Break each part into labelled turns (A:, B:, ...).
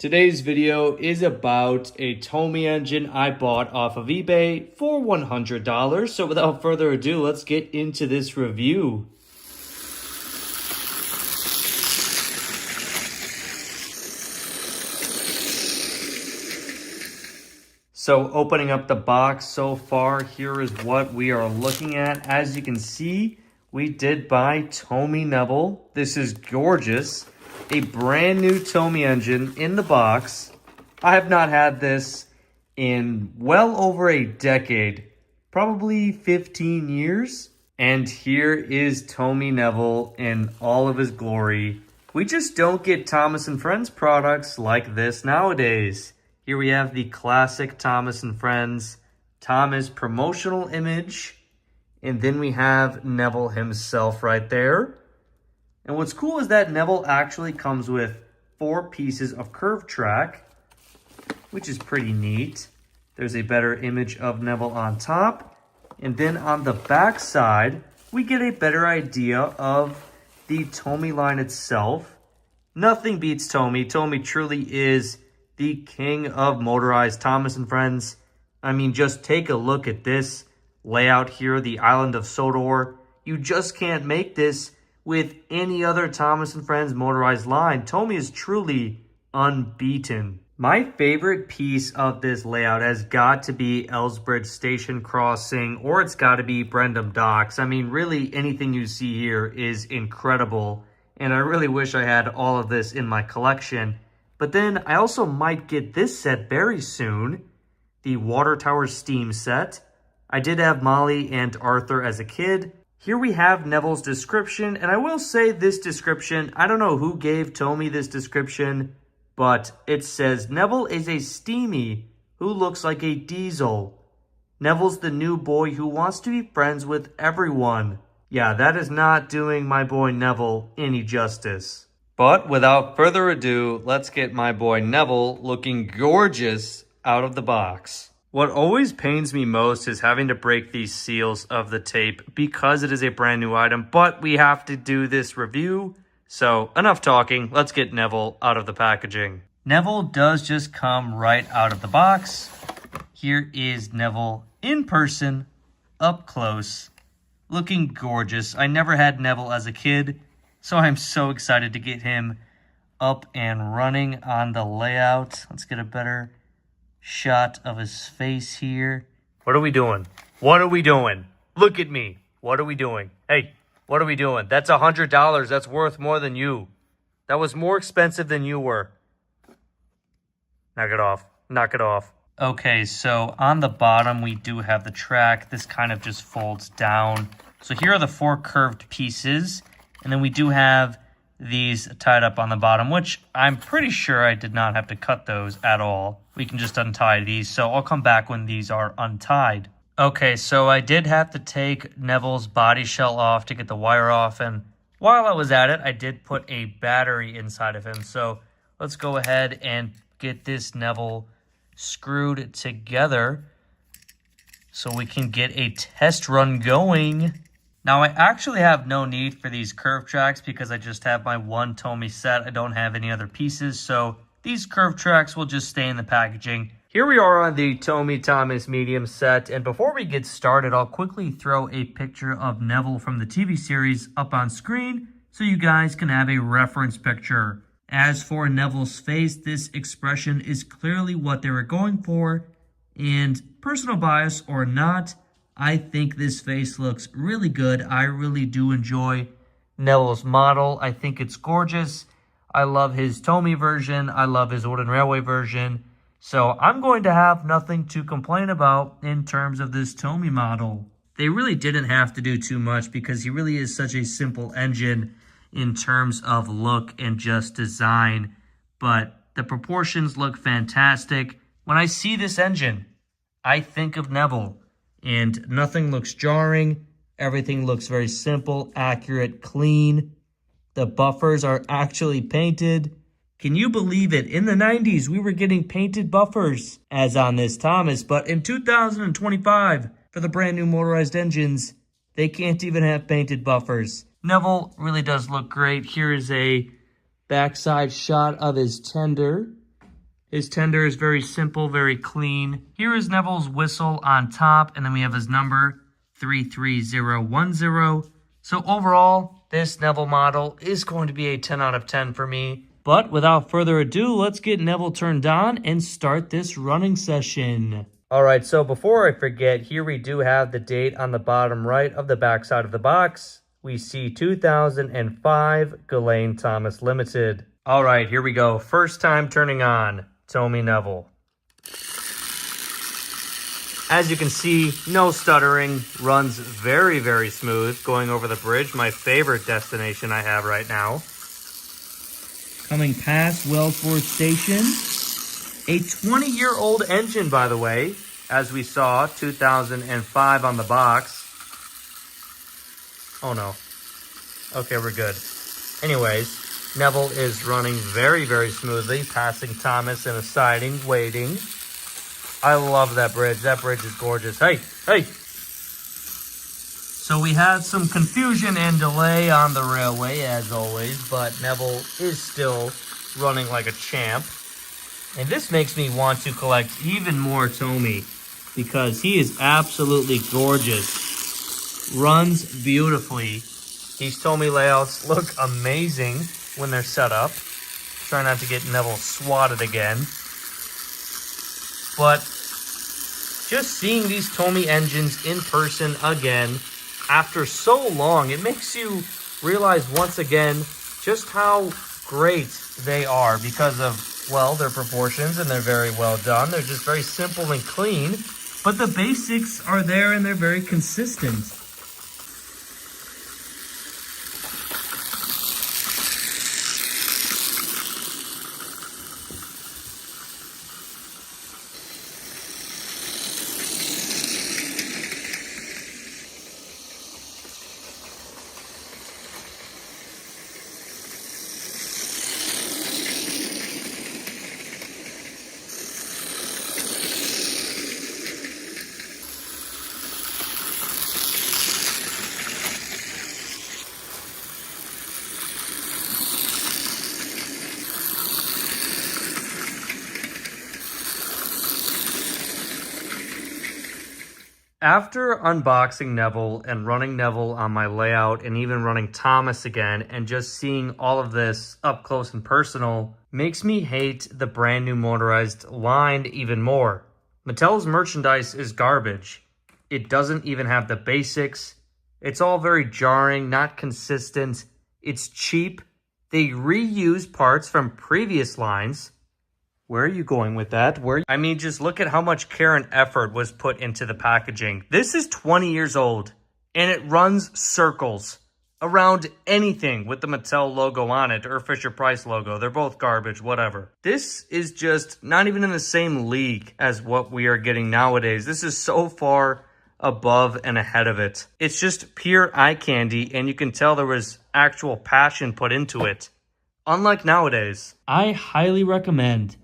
A: Today's video is about a Tomy engine I bought off of eBay for $100. So without further ado, let's get into this review. So opening up the box so far, here is what we are looking at. As you can see, we did buy Tomy Neville. This is gorgeous. A brand new Tomy engine in the box. I have not had this in well over a decade, probably 15 years. And here is Tomy Neville in all of his glory. We just don't get Thomas & Friends products like this nowadays. Here we have the classic Thomas & Friends Thomas promotional image. And then we have Neville himself right there. And what's cool is that Neville actually comes with 4 pieces of curved track, which is pretty neat. There's a better image of Neville on top. And then on the back side, we get a better idea of the Tomy line itself. Nothing beats Tomy. Tomy truly is the king of motorized Thomas & Friends. I mean, just take a look at this layout here, the island of Sodor. You just can't make this with any other Thomas & Friends motorized line. Tomy is truly unbeaten. My favorite piece of this layout has got to be Elsbridge Station Crossing, or it's got to be Brendam Docks. I mean, really anything you see here is incredible, and I really wish I had all of this in my collection. But then I also might get this set very soon, the Water Tower Steam set. I did have Molly and Arthur as a kid. Here we have Neville's description, and I will say this description, I don't know who gave Tomy this description, but it says, Neville is a steamy who looks like a diesel. Neville's the new boy who wants to be friends with everyone. Yeah, that is not doing my boy Neville any justice. But without further ado, let's get my boy Neville looking gorgeous out of the box. What always pains me most is having to break these seals of the tape because it is a brand new item, but we have to do this review. So enough talking, let's get Neville out of the packaging. Neville does just come right out of the box. Here is Neville in person, up close, looking gorgeous. I never had Neville as a kid, so I'm so excited to get him up and running on the layout. Let's get a better shot of his face here. What are we doing? What are we doing? Look at me. What are we doing? Hey, what are we doing? That's $100. That's worth more than you. That was more expensive than you were. Knock it off. Knock it off. Okay, so on the bottom, we do have the track. This kind of just folds down. So here are the 4 curved pieces. And then we do have these tied up on the bottom, which I'm pretty sure I did not have to cut those at all. We can just untie these, so I'll come back when these are untied. Okay, so I did have to take Neville's body shell off to get the wire off, and while I was at it, I did put a battery inside of him. So let's go ahead and get this Neville screwed together so we can get a test run going. Now, I actually have no need for these curved tracks because I just have my one Tomy set. I don't have any other pieces, so these curved tracks will just stay in the packaging. Here we are on the Tomy Thomas medium set, and before we get started, I'll quickly throw a picture of Neville from the TV series up on screen so you guys can have a reference picture. As for Neville's face, this expression is clearly what they were going for, and personal bias or not, I think this face looks really good. I really do enjoy Neville's model. I think it's gorgeous. I love his Tomy version. I love his Wooden Railway version. So I'm going to have nothing to complain about in terms of this Tomy model. They really didn't have to do too much because he really is such a simple engine in terms of look and just design. But the proportions look fantastic. When I see this engine, I think of Neville. And nothing looks jarring. Everything looks very simple, accurate, clean. The buffers are actually painted. Can you believe it? In the 90s, we were getting painted buffers, as on this Thomas. But in 2025, for the brand new motorized engines, they can't even have painted buffers. Neville really does look great. Here is a backside shot of his tender. His tender is very simple, very clean. Here is Neville's whistle on top, and then we have his number, 33010. So overall, this Neville model is going to be a 10 out of 10 for me. But without further ado, let's get Neville turned on and start this running session. All right, so before I forget, here we do have the date on the bottom right of the back side of the box. We see 2005 Geraint Thomas Limited. All right, here we go. First time turning on Tommy Neville. As you can see, no stuttering, runs very, very smooth, going over the bridge, my favorite destination I have right now. Coming past Wellford Station. A 20-year-old engine, by the way, as we saw, 2005 on the box. Oh no. Okay, we're good. Anyways, Neville is running very, very smoothly, passing Thomas in a siding, waiting. I love that bridge. That bridge is gorgeous. Hey, hey! So we had some confusion and delay on the railway, as always, but Neville is still running like a champ. And this makes me want to collect even more Tommy, because he is absolutely gorgeous. Runs beautifully. These Tommy layouts look amazing when they're set up. Try not to get Neville swatted again. But just seeing these Tommy engines in person again after so long, it makes you realize once again just how great they are because of, well, their proportions, and they're very well done. They're just very simple and clean, but the basics are there and they're very consistent. After unboxing Neville and running Neville on my layout and even running Thomas again and just seeing all of this up close and personal makes me hate the brand new motorized line even more. Mattel's merchandise is garbage. It doesn't even have the basics. It's all very jarring, not consistent. It's cheap. They reuse parts from previous lines. Where are you going with that? I mean, just look at how much care and effort was put into the packaging. This is 20 years old, and it runs circles around anything with the Mattel logo on it or Fisher-Price logo. They're both garbage, whatever. This is just not even in the same league as what we are getting nowadays. This is so far above and ahead of it. It's just pure eye candy, and you can tell there was actual passion put into it. Unlike nowadays. I highly recommend,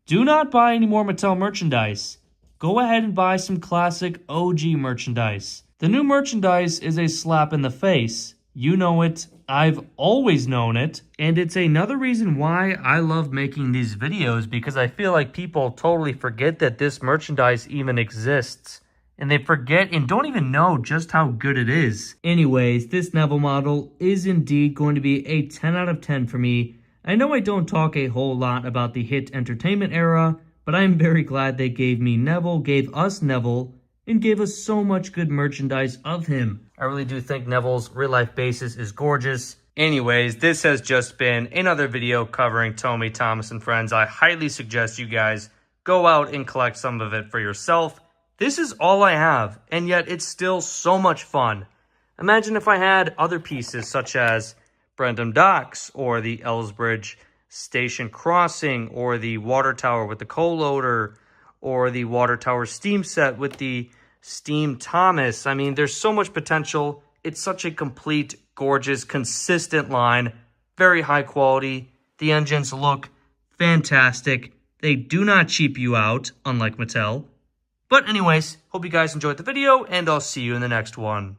A: do not buy any more Mattel merchandise. Go ahead and buy some classic OG merchandise. The new merchandise is a slap in the face. You know it. I've always known it. And it's another reason why I love making these videos, because I feel like people totally forget that this merchandise even exists. And they forget and don't even know just how good it is. Anyways, this Neville model is indeed going to be a 10 out of 10 for me. I know I don't talk a whole lot about the hit entertainment era, but I'm very glad they gave me Neville, gave us Neville, and gave us so much good merchandise of him. I really do think Neville's real-life basis is gorgeous. Anyways, this has just been another video covering Tommy Thomas and Friends. I highly suggest you guys go out and collect some of it for yourself. This is all I have, and yet it's still so much fun. Imagine if I had other pieces such as Brendam Docks, or the Ellsbridge Station Crossing, or the water tower with the coal loader, or the water tower steam set with the Steam Thomas. I mean, there's so much potential. It's such a complete, gorgeous, consistent line. Very high quality. The engines look fantastic. They do not cheap you out, unlike Mattel. But anyways, hope you guys enjoyed the video, and I'll see you in the next one.